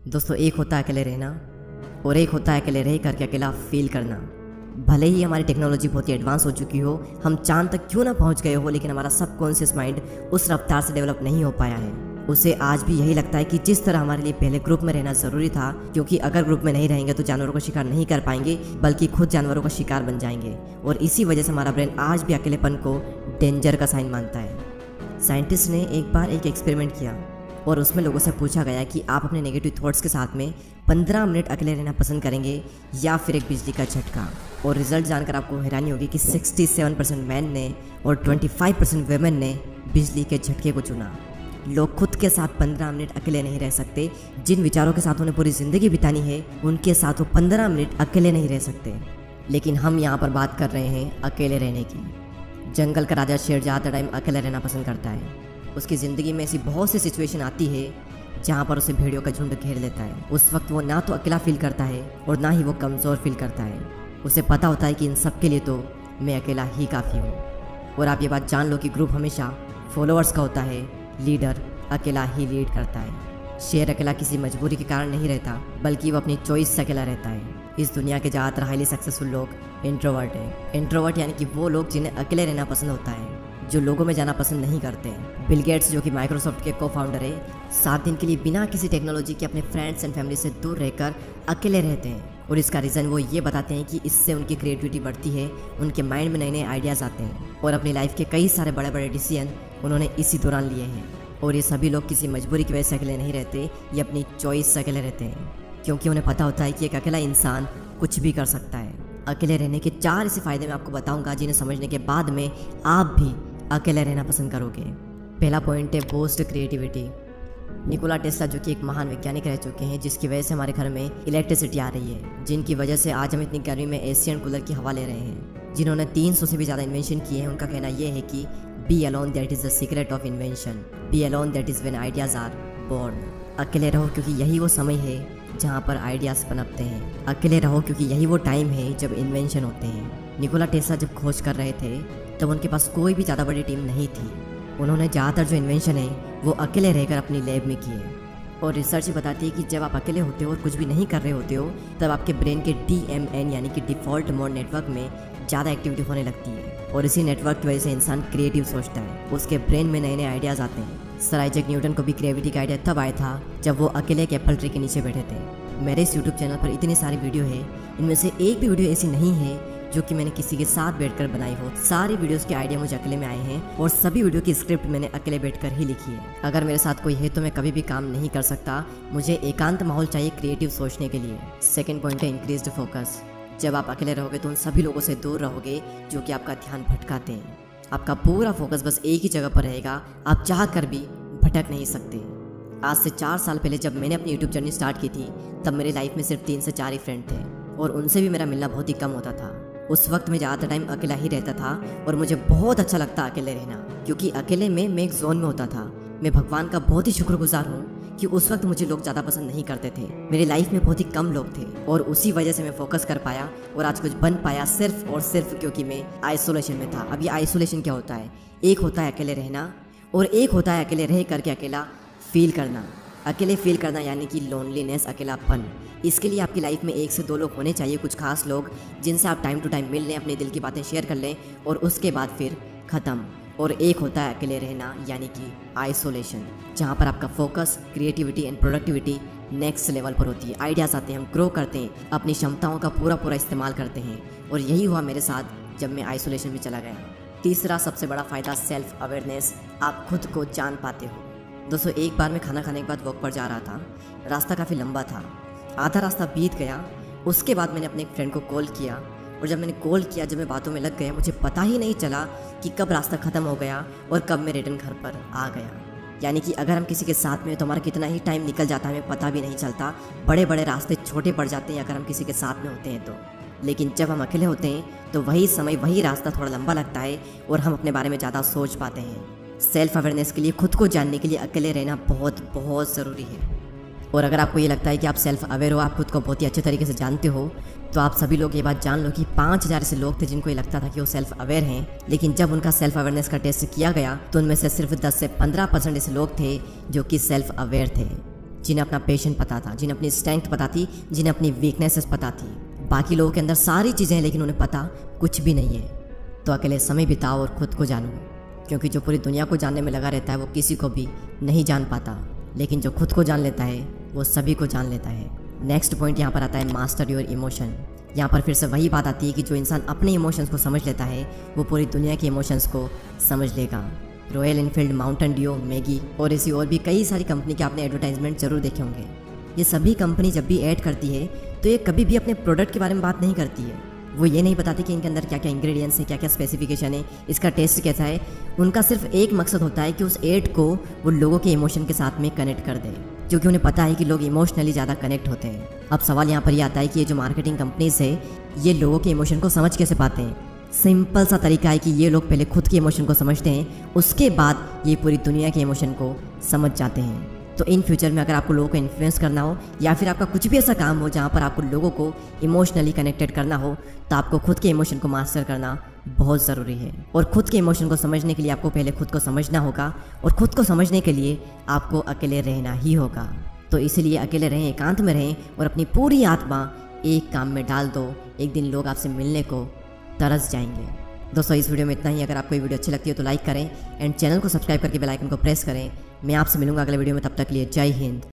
दोस्तों, एक होता है अकेले रहना और एक होता है अकेले रह करके अकेला फील करना। भले ही हमारी टेक्नोलॉजी बहुत ही एडवांस हो चुकी हो, हम चांद तक क्यों ना पहुंच गए हो, लेकिन हमारा सबकॉन्शियस माइंड उस रफ्तार से डेवलप नहीं हो पाया है। उसे आज भी यही लगता है कि जिस तरह हमारे लिए पहले ग्रुप में रहना ज़रूरी था, क्योंकि अगर ग्रुप में नहीं रहेंगे तो जानवरों का शिकार नहीं कर पाएंगे, बल्कि खुद जानवरों का शिकार बन जाएंगे। और इसी वजह से हमारा ब्रेन आज भी अकेलेपन को डेंजर का साइन मानता है। साइंटिस्ट ने एक बार एक एक्सपेरिमेंट किया और उसमें लोगों से पूछा गया कि आप अपने नेगेटिव थॉट्स के साथ में 15 मिनट अकेले रहना पसंद करेंगे या फिर एक बिजली का झटका। और रिजल्ट जानकर आपको हैरानी होगी कि 67% मैन ने और 25% वेमेन ने बिजली के झटके को चुना। लोग खुद के साथ 15 मिनट अकेले नहीं रह सकते। जिन विचारों के साथ उन्हें पूरी ज़िंदगी बितानी है, उनके साथ वो 15 मिनट अकेले नहीं रह सकते। लेकिन हम यहाँ पर बात कर रहे हैं अकेले रहने की। जंगल का राजा शेर ज़्यादा टाइम अकेले रहना पसंद करता है। उसकी ज़िंदगी में ऐसी बहुत सी सिचुएशन आती है जहाँ पर उसे भेड़ियों का झुंड घेर लेता है। उस वक्त वो ना तो अकेला फील करता है और ना ही वो कमज़ोर फील करता है। उसे पता होता है कि इन सब के लिए तो मैं अकेला ही काफ़ी हूँ। और आप ये बात जान लो कि ग्रुप हमेशा फॉलोअर्स का होता है, लीडर अकेला ही लीड करता है। शेर अकेला किसी मजबूरी के कारण नहीं रहता, बल्कि वो अपनी चॉइस से अकेला रहता है। इस दुनिया के ज़्यादातर हाईली सक्सेसफुल लोग इंट्रोवर्ट हैं। इंट्रोवर्ट यानी कि वो लोग जिन्हें अकेले रहना पसंद होता है, जो लोगों में जाना पसंद नहीं करते हैं। बिल गेट्स, जो कि माइक्रोसॉफ्ट के को फाउंडर है, 7 दिन के लिए बिना किसी टेक्नोलॉजी के अपने फ्रेंड्स एंड फैमिली से दूर रहकर अकेले रहते हैं। और इसका रीज़न वो ये बताते हैं कि इससे उनकी क्रिएटिविटी बढ़ती है, उनके माइंड में नए नए आइडियाज़ आते हैं और अपनी लाइफ के कई सारे बड़े बड़े डिसीजन उन्होंने इसी दौरान लिए हैं। और ये सभी लोग किसी मजबूरी की वजह से अकेले नहीं रहते, ये अपनी चॉइस से अकेले रहते हैं, क्योंकि उन्हें पता होता है कि एक अकेला इंसान कुछ भी कर सकता है। अकेले रहने के 4 ऐसे फ़ायदे मैं आपको बताऊंगा, जिन्हें समझने के बाद में आप भी अकेले रहना पसंद करोगे। पहला पॉइंट है बूस्ट क्रिएटिविटी। निकोला टेस्ला, जो कि एक महान वैज्ञानिक रह चुके हैं, जिसकी वजह से हमारे घर में इलेक्ट्रिसिटी आ रही है, जिनकी वजह से आज हम इतनी गर्मी में एसी एंड कूलर की हवा ले रहे हैं, जिन्होंने 300 से भी ज़्यादा इन्वेंशन किए हैं। उनका कहना यह है कि be alone that is the secret of invention, be alone that is when ideas are born. अकेले रहो क्योंकि यही वो समय है जहाँ पर आइडियाज़ पनपते हैं। अकेले रहो क्योंकि यही वो टाइम है जब इन्वेंशन होते हैं। निकोला टेस्ला जब खोज कर रहे थे तब उनके पास कोई भी ज़्यादा बड़ी टीम नहीं थी। उन्होंने ज़्यादातर जो इन्वेंशन है वो अकेले रहकर अपनी लैब में किए। और रिसर्च बताती है कि जब आप अकेले होते हो और कुछ भी नहीं कर रहे होते हो, तब आपके ब्रेन के DMN यानी कि डिफ़ॉल्ट मोड नेटवर्क में ज़्यादा एक्टिविटी होने लगती है। और इसी नेटवर्क की वजह से इंसान क्रिएटिव सोचता है, उसके ब्रेन में नए नए आइडियाज़ आते हैं। सर आइजैक न्यूटन को भी क्रिएटिविटी का आइडिया तब आया था जब वो अकेले एक एप्पल ट्री के नीचे बैठे थे। मेरे इस यूट्यूब चैनल पर इतनी सारी वीडियो है, इनमें से एक भी वीडियो ऐसी नहीं है जो कि मैंने किसी के साथ बैठकर बनाई हो। सारी वीडियोस के आइडिया मुझे अकेले में आए हैं और सभी वीडियो की स्क्रिप्ट मैंने अकेले बैठकर ही लिखी है। अगर मेरे साथ कोई है तो मैं कभी भी काम नहीं कर सकता। मुझे एकांत माहौल चाहिए क्रिएटिव सोचने के लिए। सेकंड पॉइंट है इंक्रीज्ड फोकस। जब आप अकेले रहोगे तो उन सभी लोगों से दूर रहोगे जो कि आपका ध्यान भटकाते हैं। आपका पूरा फोकस बस एक ही जगह पर रहेगा, आप चाह कर भी भटक नहीं सकते। आज से 4 साल पहले जब मैंने अपनी यूट्यूब जर्नी स्टार्ट की थी, तब मेरी लाइफ में सिर्फ 3 से 4 ही फ्रेंड थे और उनसे भी मेरा मिलना बहुत ही कम होता था। उस वक्त मैं ज़्यादातर टाइम अकेला ही रहता था और मुझे बहुत अच्छा लगता अकेले रहना, क्योंकि अकेले में मैं एक जोन में होता था। मैं भगवान का बहुत ही शुक्रगुजार हूँ कि उस वक्त मुझे लोग ज़्यादा पसंद नहीं करते थे। मेरी लाइफ में बहुत ही कम लोग थे और उसी वजह से मैं फोकस कर पाया और आज कुछ बन पाया, सिर्फ और सिर्फ क्योंकि मैं आइसोलेशन में था। अब ये आइसोलेशन क्या होता है? एक होता है अकेले रहना और एक होता है अकेले रह करके अकेला फील करना। अकेले फील करना यानी कि लोनलीनेस, अकेलापन। इसके लिए आपकी लाइफ में 1 से 2 लोग होने चाहिए, कुछ खास लोग जिनसे आप टाइम टू टाइम मिल लें, अपने दिल की बातें शेयर कर लें और उसके बाद फिर ख़त्म। और एक होता है अकेले रहना यानी कि आइसोलेशन, जहाँ पर आपका focus, creativity and productivity next level पर होती है। आइडियाज़ आते हैं, हम ग्रो करते हैं, अपनी क्षमताओं का पूरा इस्तेमाल करते हैं। और यही हुआ मेरे साथ जब मैं आइसोलेशन में चला गया। तीसरा सबसे बड़ा फ़ायदा सेल्फ अवेयरनेस। आप खुद को जान पाते हो। दोस्तों, एक बार मैं खाना खाने के बाद वॉक पर जा रहा था। रास्ता काफ़ी लंबा था, आधा रास्ता बीत गया। उसके बाद मैंने अपने एक फ्रेंड को कॉल किया और जब मैंने कॉल किया, जब मैं बातों में लग गया, मुझे पता ही नहीं चला कि कब रास्ता ख़त्म हो गया और कब मैं रिटर्न घर पर आ गया। यानी कि अगर हम किसी के साथ में तो हमारा कितना ही टाइम निकल जाता है हमें पता भी नहीं चलता। बड़े बड़े रास्ते छोटे पड़ जाते हैं अगर हम किसी के साथ में होते हैं तो। लेकिन जब हम अकेले होते हैं तो वही समय, वही रास्ता थोड़ा लंबा लगता है और हम अपने बारे में ज़्यादा सोच पाते हैं। सेल्फ अवेयरनेस के लिए, खुद को जानने के लिए अकेले रहना बहुत ज़रूरी है। और अगर आपको ये लगता है कि आप सेल्फ अवेयर हो, आप खुद को बहुत ही अच्छे तरीके से जानते हो, तो आप सभी लोग ये बात जान लो कि 5000 ऐसे लोग थे जिनको ये लगता था कि वो सेल्फ अवेयर हैं, लेकिन जब उनका सेल्फ अवेयरनेस का टेस्ट किया गया तो उनमें से सिर्फ 10 से 15% ऐसे लोग थे जो कि सेल्फ अवेयर थे। जिन्हें अपना पैशन पता था, जिन्हें अपनी स्ट्रेंथ पता थी, जिन्हें अपनी वीकनेसेस पता थी। बाकी लोगों के अंदर सारी चीज़ें हैं लेकिन उन्हें पता कुछ भी नहीं है। तो अकेले समय बिताओ और ख़ुद को जानो, क्योंकि जो पूरी दुनिया को जानने में लगा रहता है वो किसी को भी नहीं जान पाता, लेकिन जो खुद को जान लेता है वो सभी को जान लेता है। नेक्स्ट पॉइंट यहाँ पर आता है मास्टर योर इमोशन। यहाँ पर फिर से वही बात आती है कि जो इंसान अपने इमोशंस को समझ लेता है वो पूरी दुनिया के इमोशंस को समझ लेगा। Royal Enfield, Mountain Dew, Maggi और ऐसी और भी कई सारी कंपनी के आपने एडवर्टाइजमेंट जरूर देखे होंगे। ये सभी कंपनी जब भी ऐड करती है तो ये कभी भी अपने प्रोडक्ट के बारे में बात नहीं करती है। वो ये नहीं बताती कि इनके अंदर क्या क्या इंग्रेडिएंट्स हैं, क्या क्या स्पेसिफिकेशन है, इसका टेस्ट कैसा है। उनका सिर्फ एक मकसद होता है कि उस ऐड को वो लोगों के इमोशन के साथ में कनेक्ट कर दे, क्योंकि उन्हें पता है कि लोग इमोशनली ज़्यादा कनेक्ट होते हैं। अब सवाल यहाँ पर ये आता है कि ये जो मार्केटिंग कंपनीज है ये लोगों के इमोशन को समझ कैसे पाते हैं। सिंपल सा तरीका है कि ये लोग पहले खुद के इमोशन को समझते हैं, उसके बाद ये पूरी दुनिया के इमोशन को समझ जाते हैं। तो इन फ्यूचर में अगर आपको लोगों को इन्फ्लुएंस करना हो या फिर आपका कुछ भी ऐसा काम हो जहाँ पर आपको लोगों को इमोशनली कनेक्टेड करना हो, तो आपको खुद के इमोशन को मास्टर करना बहुत ज़रूरी है। और खुद के इमोशन को समझने के लिए आपको पहले खुद को समझना होगा, और खुद को समझने के लिए आपको अकेले रहना ही होगा। तो इसलिए अकेले रहें, एकांत में रहें और अपनी पूरी आत्मा एक काम में डाल दो। एक दिन लोग आपसे मिलने को तरस जाएंगे। दोस्तों इस वीडियो में इतना ही। अगर आपको ये वीडियो अच्छी लगती है तो लाइक करें एंड चैनल को सब्सक्राइब करके बेल आइकन को प्रेस करें। मैं आपसे मिलूंगा अगले वीडियो में, तब तक के लिए जय हिंद।